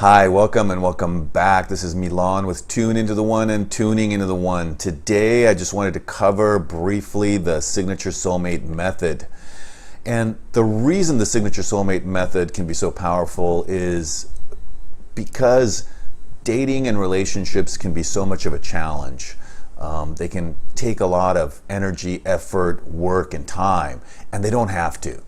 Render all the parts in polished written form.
Hi, welcome and welcome back. This is Milan with Tune Into the One and Tuning Into the One. Today, I just wanted to cover briefly the Signature Soulmate method. And the reason the Signature Soulmate method can be so powerful is because dating and relationships can be so much of a challenge. They can take a lot of energy, effort, work, and time, and they don't have to.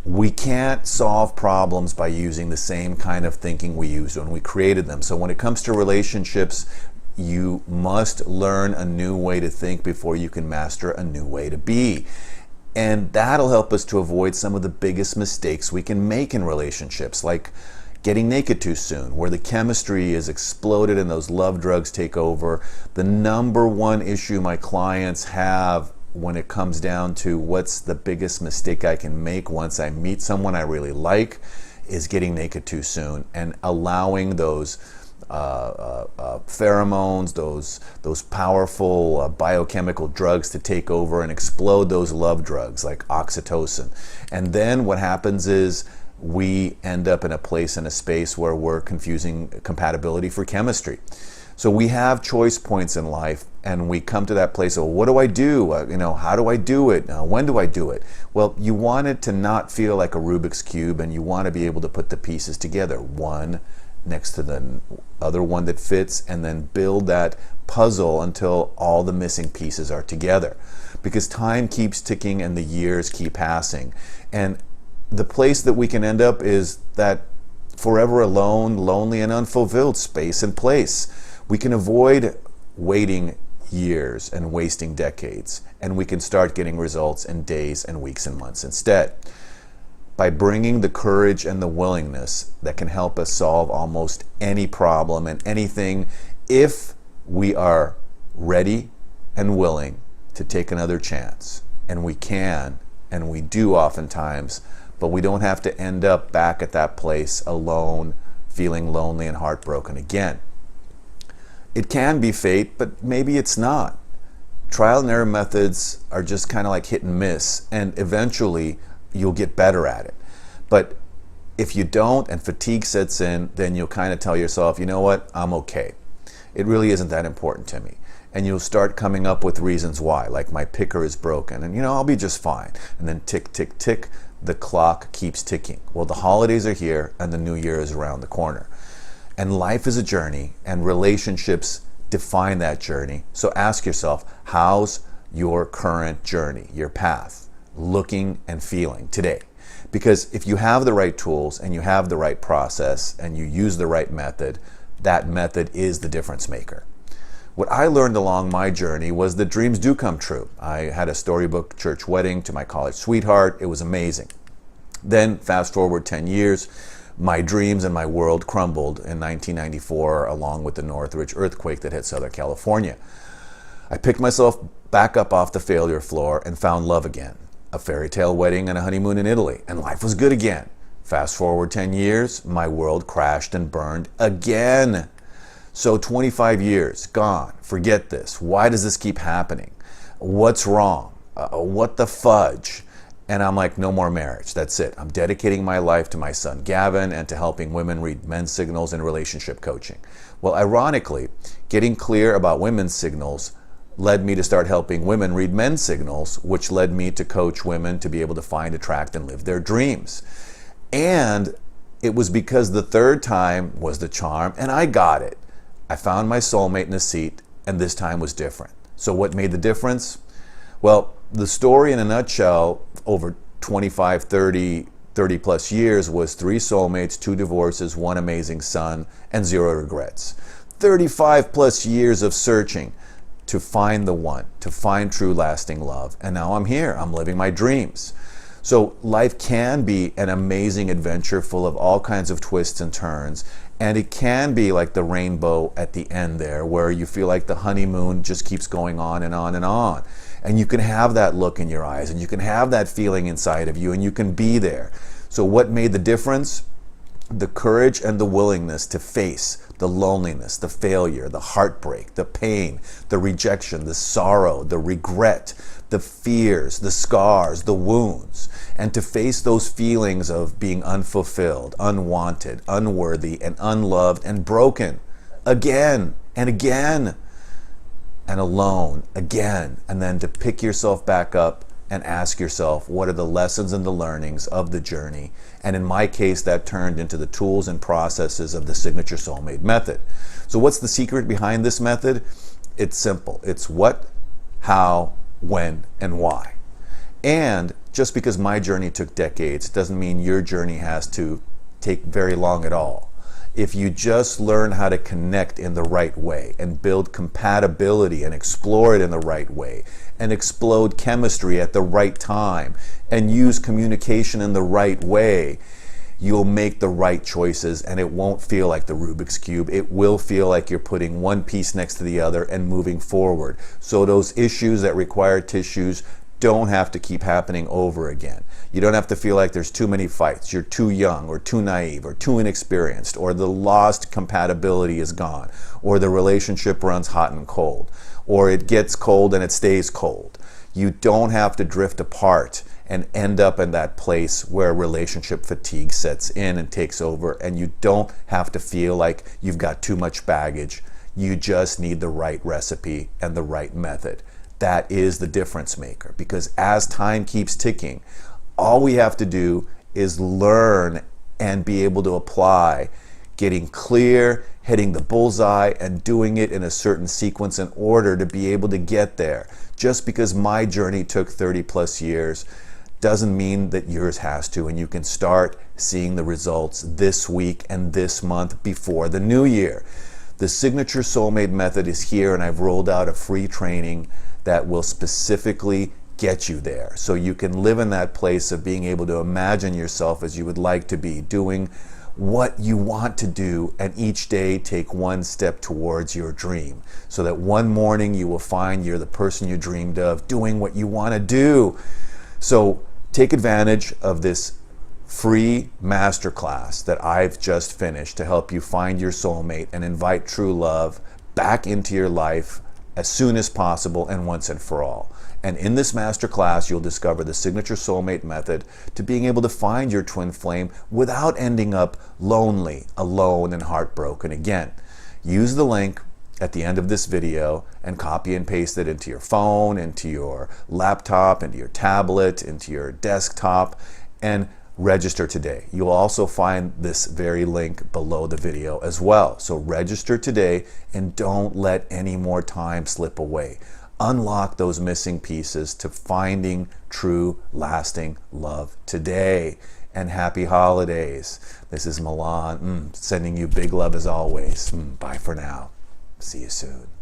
We can't solve problems by using the same kind of thinking we used when we created them. So when it comes to relationships, you must learn a new way to think before you can master a new way to be. And that'll help us to avoid some of the biggest mistakes we can make in relationships, like getting naked too soon, where the chemistry is exploded and those love drugs take over. The number one issue my clients have when it comes down to what's the biggest mistake I can make once I meet someone I really like is getting naked too soon and allowing those pheromones, those powerful biochemical drugs to take over and explode those love drugs like oxytocin. And then what happens is we end up in a place and a space where we're confusing compatibility for chemistry. So we have choice points in life, and we come to that place of, what do I do? How do I do it? When do I do it? Well, you want it to not feel like a Rubik's Cube, and you want to be able to put the pieces together, one next to the other one that fits, and then build that puzzle until all the missing pieces are together. Because time keeps ticking and the years keep passing. And the place that we can end up is that forever alone, lonely, and unfulfilled space and place. We can avoid waiting years and wasting decades, and we can start getting results in days and weeks and months instead. By bringing the courage and the willingness that can help us solve almost any problem and anything if we are ready and willing to take another chance. And we can, and we do oftentimes, but we don't have to end up back at that place alone, feeling lonely and heartbroken again. It can be fate, but maybe it's not. Trial and error methods are just kind of like hit and miss, and eventually you'll get better at it. But if you don't and fatigue sets in, then you'll kind of tell yourself, you know what, I'm okay. It really isn't that important to me. And you'll start coming up with reasons why, like my picker is broken, and I'll be just fine. And then tick, tick, tick, the clock keeps ticking. Well, the holidays are here and the new year is around the corner. And life is a journey, and relationships define that journey. So ask yourself, how's your current journey, your path, looking and feeling today? Because if you have the right tools and you have the right process and you use the right method, that method is the difference maker. What I learned along my journey was that dreams do come true. I had a storybook church wedding to my college sweetheart. It was amazing. Then fast forward 10 years, my dreams and my world crumbled in 1994 along with the Northridge earthquake that hit Southern California. I picked myself back up off the failure floor and found love again. A fairy tale wedding and a honeymoon in Italy, and life was good again. Fast forward 10 years, my world crashed and burned again. So 25 years, gone. Forget this. Why does this keep happening? What's wrong? What the fudge? And I'm like, no more marriage. That's it. I'm dedicating my life to my son Gavin and to helping women read men's signals and relationship coaching. Well, ironically, getting clear about women's signals led me to start helping women read men's signals, which led me to coach women to be able to find, attract, and live their dreams. And it was because the third time was the charm, and I got it. I found my soulmate in a seat, and this time was different. So what made the difference? Well, the story in a nutshell over 25, 30 plus years was 3 soulmates, 2 divorces, 1 amazing son, and 0 regrets. 35 plus years of searching to find the one, to find true lasting love. And now I'm here, I'm living my dreams. So life can be an amazing adventure full of all kinds of twists and turns. And it can be like the rainbow at the end there, where you feel like the honeymoon just keeps going on and on and on. And you can have that look in your eyes, and you can have that feeling inside of you, and you can be there. So what made the difference? the courage and the willingness to face the loneliness, the failure, the heartbreak, the pain, the rejection, the sorrow, the regret, the fears, the scars, the wounds, and to face those feelings of being unfulfilled, unwanted, unworthy, and unloved, and broken again and again, and alone again, and then to pick yourself back up and ask yourself, what are the lessons and the learnings of the journey? And in my case, that turned into the tools and processes of the Signature Soulmate method. So what's the secret behind this method? It's simple. It's what, how, when, and why. And just because my journey took decades doesn't mean your journey has to take very long at all. If you just learn how to connect in the right way and build compatibility and explore it in the right way and explode chemistry at the right time and use communication in the right way, you'll make the right choices, and it won't feel like the Rubik's Cube. It will feel like you're putting one piece next to the other and moving forward. So those issues that require tissues don't have to keep happening over again. You don't have to feel like there's too many fights, you're too young or too naive or too inexperienced, or the lost compatibility is gone, or the relationship runs hot and cold, or it gets cold and it stays cold. You don't have to drift apart and end up in that place where relationship fatigue sets in and takes over, and you don't have to feel like you've got too much baggage. You just need the right recipe and the right method. That is the difference maker, because as time keeps ticking, all we have to do is learn and be able to apply, getting clear, hitting the bullseye, and doing it in a certain sequence and order to be able to get there. Just because my journey took 30 plus years doesn't mean that yours has to, and you can start seeing the results this week and this month before the new year. The Signature Soulmate method is here, and I've rolled out a free training that will specifically get you there, so you can live in that place of being able to imagine yourself as you would like to be, doing what you want to do, and each day take one step towards your dream, so that one morning you will find you're the person you dreamed of, doing what you want to do. So take advantage of this free masterclass that I've just finished to help you find your soulmate and invite true love back into your life as soon as possible and once and for all. And in this masterclass, you'll discover the Signature Soulmate method to being able to find your twin flame without ending up lonely, alone, and heartbroken again. Use the link at the end of this video and copy and paste it into your phone, into your laptop, into your tablet, into your desktop, and register today. You'll also find this very link below the video as well. So register today and don't let any more time slip away. Unlock those missing pieces to finding true, lasting love today. And happy holidays. This is Milan, sending you big love as always. Bye for now. See you soon.